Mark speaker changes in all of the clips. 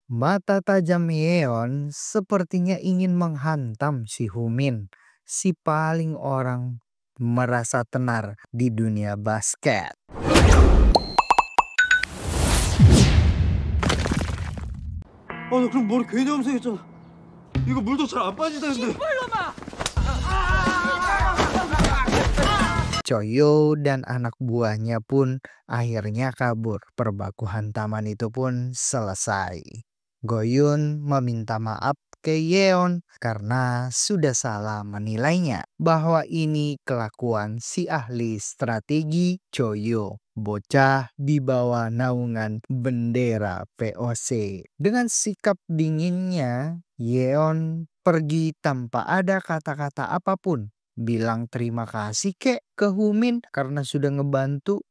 Speaker 1: Mata tajam Yeon sepertinya ingin menghantam si Humin, si paling orang merasa tenar di dunia basket.
Speaker 2: 나 그럼 머리 괜히 염색했잖아. 이거 물도 잘 안 빠지다는데.
Speaker 1: Choyo dan anak buahnya pun akhirnya kabur. Perbaku hantaman itu pun selesai. Goyun meminta maaf ke Yeon karena sudah salah menilainya bahwa ini kelakuan si ahli strategi Choyo, bocah di bawah naungan bendera POC. Dengan sikap dinginnya, Yeon pergi tanpa ada kata-kata apapun. Bilang terima kasih kek ke Humin karena sudah ngebantu.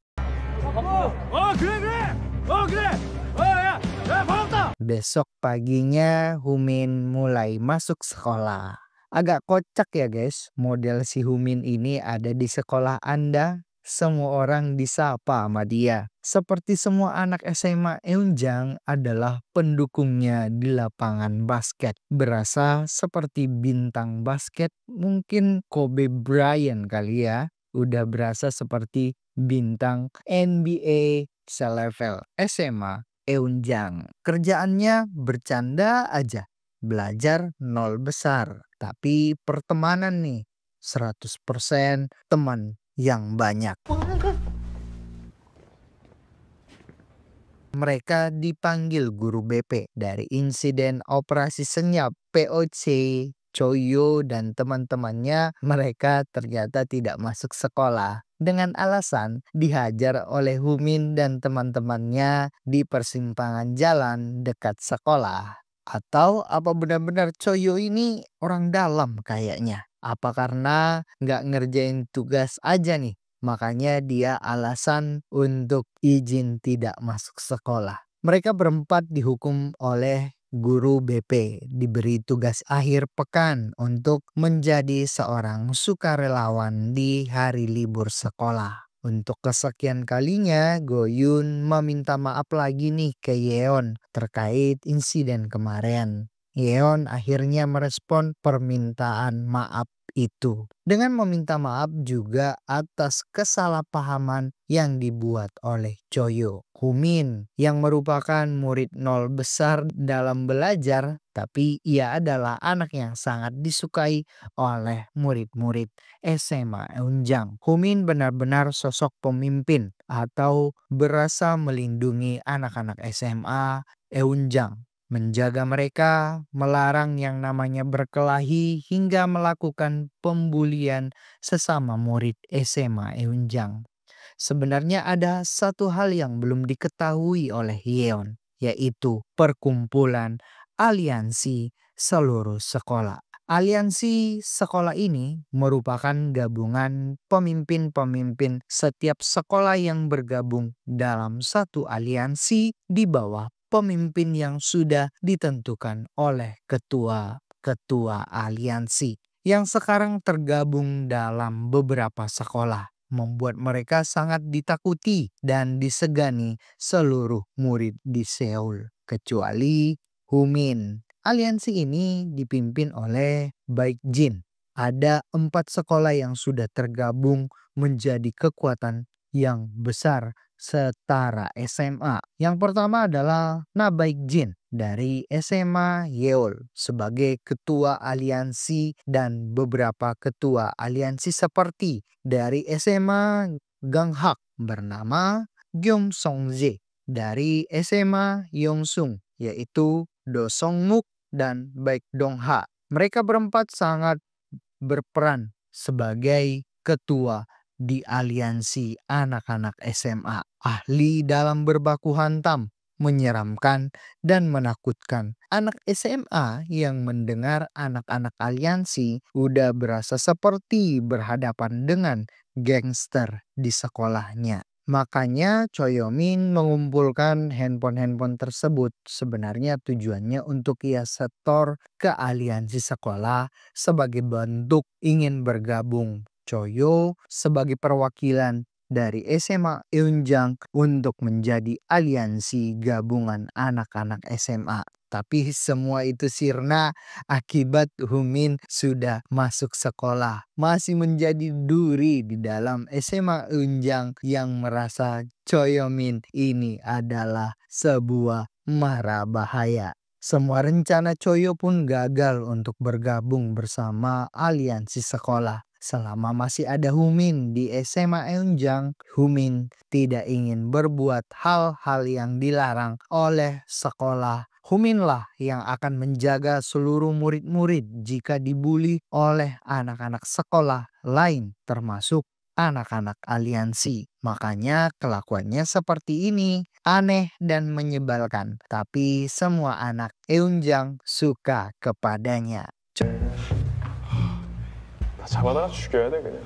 Speaker 1: Besok paginya Humin mulai masuk sekolah. Agak kocak ya guys, model si Humin ini ada di sekolah Anda. Semua orang disapa sama dia. Seperti semua anak SMA, Eunjang adalah pendukungnya di lapangan basket. Berasa seperti bintang basket, mungkin Kobe Bryant kali ya. Udah berasa seperti bintang NBA selevel SMA. Eunjang kerjaannya bercanda aja, belajar nol besar, tapi pertemanan nih 100% teman yang banyak. Mereka dipanggil guru BP dari insiden operasi senyap POC. Choyo dan teman-temannya mereka ternyata tidak masuk sekolah dengan alasan dihajar oleh Humin dan teman-temannya di persimpangan jalan dekat sekolah. Atau apa benar-benar Choyo ini orang dalam kayaknya? Apa karena nggak ngerjain tugas aja nih? Makanya dia alasan untuk izin tidak masuk sekolah. Mereka berempat dihukum oleh guru BP, diberi tugas akhir pekan untuk menjadi seorang sukarelawan di hari libur sekolah. Untuk kesekian kalinya, Goyun meminta maaf lagi nih ke Yeon terkait insiden kemarin. Yeon akhirnya merespon permintaan maaf itu dengan meminta maaf juga atas kesalahpahaman yang dibuat oleh Choyo. Humin yang merupakan murid nol besar dalam belajar, tapi ia adalah anak yang sangat disukai oleh murid-murid SMA Eunjang. Humin benar-benar sosok pemimpin atau berasa melindungi anak-anak SMA Eunjang, menjaga mereka, melarang yang namanya berkelahi hingga melakukan pembulian sesama murid SMA Eunjang. Sebenarnya ada satu hal yang belum diketahui oleh Yeon, yaitu perkumpulan aliansi seluruh sekolah. Aliansi sekolah ini merupakan gabungan pemimpin-pemimpin setiap sekolah yang bergabung dalam satu aliansi di bawah pemimpin yang sudah ditentukan oleh ketua-ketua aliansi yang sekarang tergabung dalam beberapa sekolah, membuat mereka sangat ditakuti dan disegani seluruh murid di Seoul, kecuali Humin. Aliansi ini dipimpin oleh Baekjin. Ada 4 sekolah yang sudah tergabung menjadi kekuatan yang besar setara SMA. Yang pertama adalah Na Baekjin dari SMA Yeol sebagai ketua aliansi dan beberapa ketua aliansi seperti dari SMA Ganghak bernama Gyeom Songjae, dari SMA Yongsun yaitu Do Songmuk dan Baek Dongha. Mereka berempat sangat berperan sebagai ketua di aliansi anak-anak SMA, ahli dalam berbaku hantam, menyeramkan dan menakutkan. Anak SMA yang mendengar anak-anak aliansi udah berasa seperti berhadapan dengan gangster di sekolahnya. Makanya Choyomin mengumpulkan handphone-handphone tersebut. Sebenarnya tujuannya untuk ia setor ke aliansi sekolah sebagai bentuk ingin bergabung. Choyo sebagai perwakilan dari SMA Eunjang untuk menjadi aliansi gabungan anak-anak SMA. Tapi semua itu sirna akibat Humin sudah masuk sekolah. Masih menjadi duri di dalam SMA Eunjang yang merasa Choyomin ini adalah sebuah mara bahaya. Semua rencana Choyo pun gagal untuk bergabung bersama aliansi sekolah. Selama masih ada Humin di SMA Eunjang, Humin tidak ingin berbuat hal-hal yang dilarang oleh sekolah. Huminlah yang akan menjaga seluruh murid-murid jika dibully oleh anak-anak sekolah lain termasuk anak-anak aliansi. Makanya kelakuannya seperti ini, aneh dan menyebalkan. Tapi semua anak Eunjang suka kepadanya.
Speaker 2: 다 잡아다가 죽여야 돼 그냥.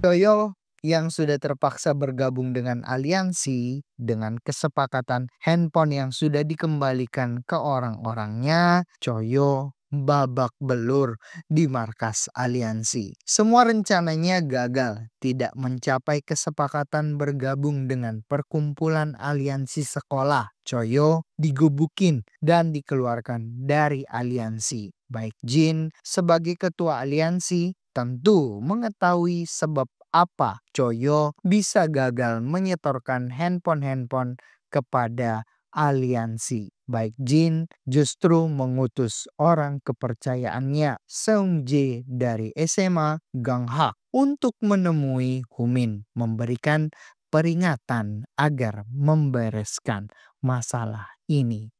Speaker 1: Choyo yang sudah terpaksa bergabung dengan aliansi dengan kesepakatan handphone yang sudah dikembalikan ke orang-orangnya, Choyo babak belur di markas aliansi. Semua rencananya gagal, tidak mencapai kesepakatan bergabung dengan perkumpulan aliansi sekolah. Choyo digebukin dan dikeluarkan dari aliansi. Baik Jin sebagai ketua aliansi tentu mengetahui sebab apa Choyo bisa gagal menyetorkan handphone-handphone kepada aliansi. Baik Jin justru mengutus orang kepercayaannya Seungjae dari SMA Ganghak untuk menemui Humin, memberikan peringatan agar membereskan masalah ini.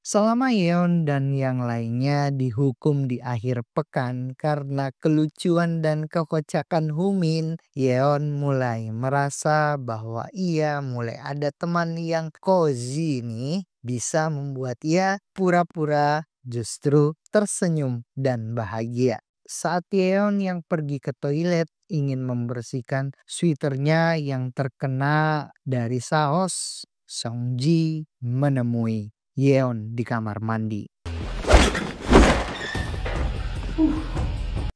Speaker 1: Selama Yeon dan yang lainnya dihukum di akhir pekan karena kelucuan dan kekocakan Humin, Yeon mulai merasa bahwa ia mulai ada teman yang cozy nih, bisa membuat ia pura-pura justru tersenyum dan bahagia. Saat Yeon yang pergi ke toilet ingin membersihkan sweaternya yang terkena dari saus, Seungji menemui Yeon di kamar mandi.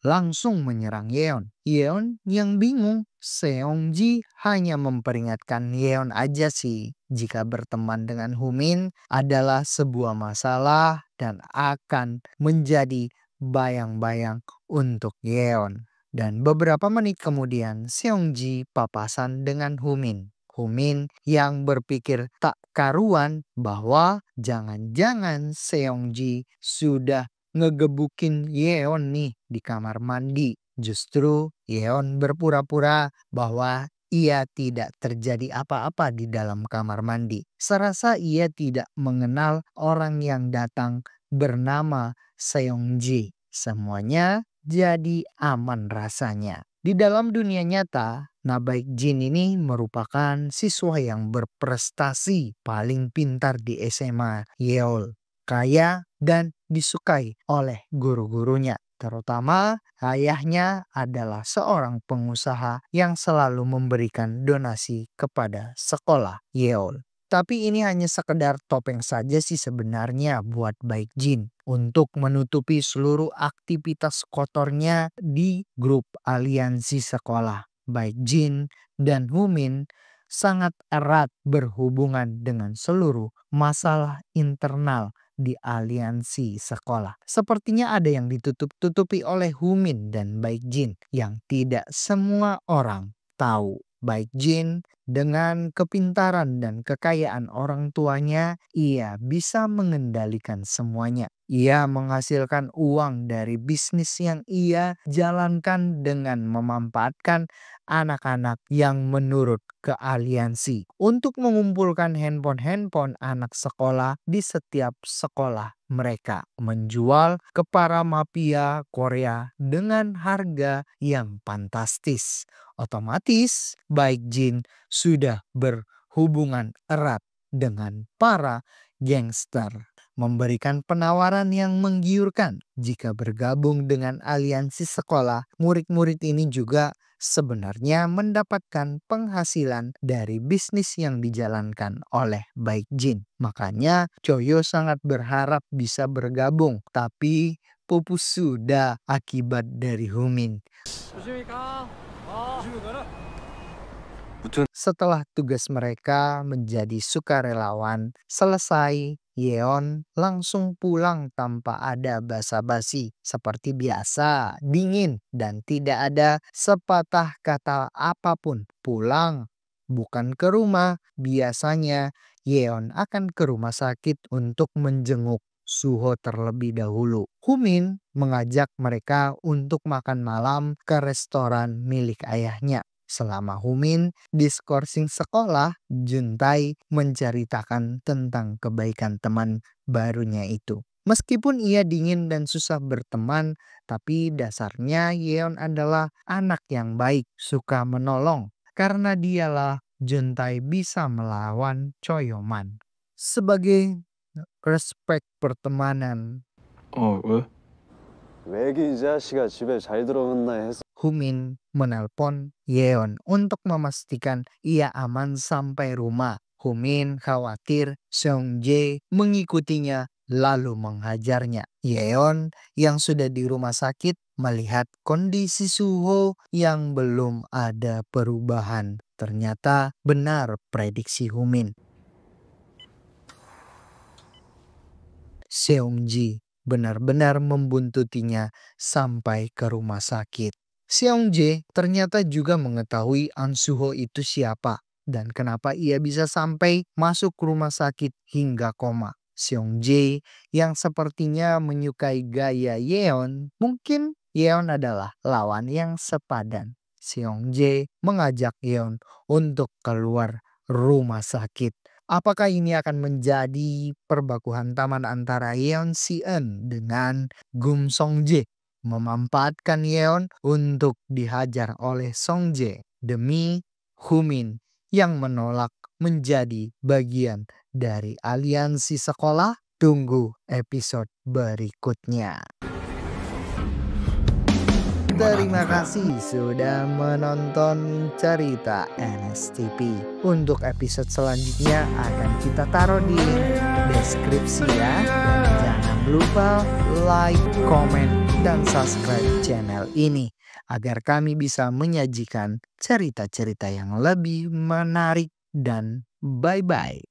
Speaker 1: Langsung menyerang Yeon. Yeon yang bingung. Seungji hanya memperingatkan Yeon aja sih. Jika berteman dengan Humin adalah sebuah masalah dan akan menjadi bayang-bayang untuk Yeon. Dan beberapa menit kemudian Seungji papasan dengan Humin. Humin yang berpikir tak karuan bahwa jangan-jangan Seungji sudah ngegebukin Yeon nih di kamar mandi. Justru Yeon berpura-pura bahwa ia tidak terjadi apa-apa di dalam kamar mandi. Serasa ia tidak mengenal orang yang datang bernama Seungji. Semuanya jadi aman rasanya. Di dalam dunia nyata, Nabaik Jin ini merupakan siswa yang berprestasi paling pintar di SMA Yeol. Kaya dan disukai oleh guru-gurunya. Terutama ayahnya adalah seorang pengusaha yang selalu memberikan donasi kepada sekolah Yeol. Tapi ini hanya sekedar topeng saja sih sebenarnya buat Baik Jin untuk menutupi seluruh aktivitas kotornya di grup aliansi sekolah. Baik Jin dan Humin sangat erat berhubungan dengan seluruh masalah internal di aliansi sekolah. Sepertinya ada yang ditutup-tutupi oleh Humin dan Baik Jin yang tidak semua orang tahu. Baik Jin dengan kepintaran dan kekayaan orang tuanya, ia bisa mengendalikan semuanya. Ia menghasilkan uang dari bisnis yang ia jalankan dengan memanfaatkan anak-anak yang menurut ke aliansi untuk mengumpulkan handphone-handphone anak sekolah di setiap sekolah mereka, menjual ke para mafia Korea dengan harga yang fantastis. Otomatis Baik Jin sudah berhubungan erat dengan para gangster, memberikan penawaran yang menggiurkan. Jika bergabung dengan aliansi sekolah, murid-murid ini juga sebenarnya mendapatkan penghasilan dari bisnis yang dijalankan oleh Baik Jin. Makanya Choyo sangat berharap bisa bergabung, tapi pupus sudah akibat dari Humin.
Speaker 2: 조심히 가. 조심히 가라. 무튼
Speaker 1: Setelah tugas mereka menjadi sukarelawan selesai, Yeon langsung pulang tanpa ada basa-basi. Seperti biasa, dingin dan tidak ada sepatah kata apapun. Pulang, bukan ke rumah. Biasanya Yeon akan ke rumah sakit untuk menjenguk Suho terlebih dahulu. Humin mengajak mereka untuk makan malam ke restoran milik ayahnya. Selama Humin diskorsing sekolah, Juntai menceritakan tentang kebaikan teman barunya itu. Meskipun ia dingin dan susah berteman, tapi dasarnya Yeon adalah anak yang baik, suka menolong. Karena dialah Juntai bisa melawan Choyoman. Sebagai respek pertemanan,
Speaker 2: 왜?
Speaker 3: 왜기 이 자식아 집에 잘 들어갔나 해서
Speaker 1: Humin menelpon Yeon untuk memastikan ia aman sampai rumah. Humin khawatir Seongjae mengikutinya lalu menghajarnya. Yeon yang sudah di rumah sakit melihat kondisi Suho yang belum ada perubahan. Ternyata benar prediksi Humin. Seongji benar-benar membuntutinya sampai ke rumah sakit. Seongjae ternyata juga mengetahui An Suho itu siapa dan kenapa ia bisa sampai masuk rumah sakit hingga koma. Seongjae yang sepertinya menyukai gaya Yeon, mungkin Yeon adalah lawan yang sepadan. Seongjae mengajak Yeon untuk keluar rumah sakit. Apakah ini akan menjadi perbakuhan taman antara Yeon Si-eun dengan Gum Song-jae? Memanfaatkan Yeon untuk dihajar oleh Song-jae demi Humin yang menolak menjadi bagian dari aliansi sekolah. Tunggu episode berikutnya. Terima kasih sudah menonton cerita NSTP. Untuk episode selanjutnya akan kita taruh di deskripsi ya. Dan jangan lupa like, komen, dan subscribe channel ini agar kami bisa menyajikan cerita-cerita yang lebih menarik dan bye-bye.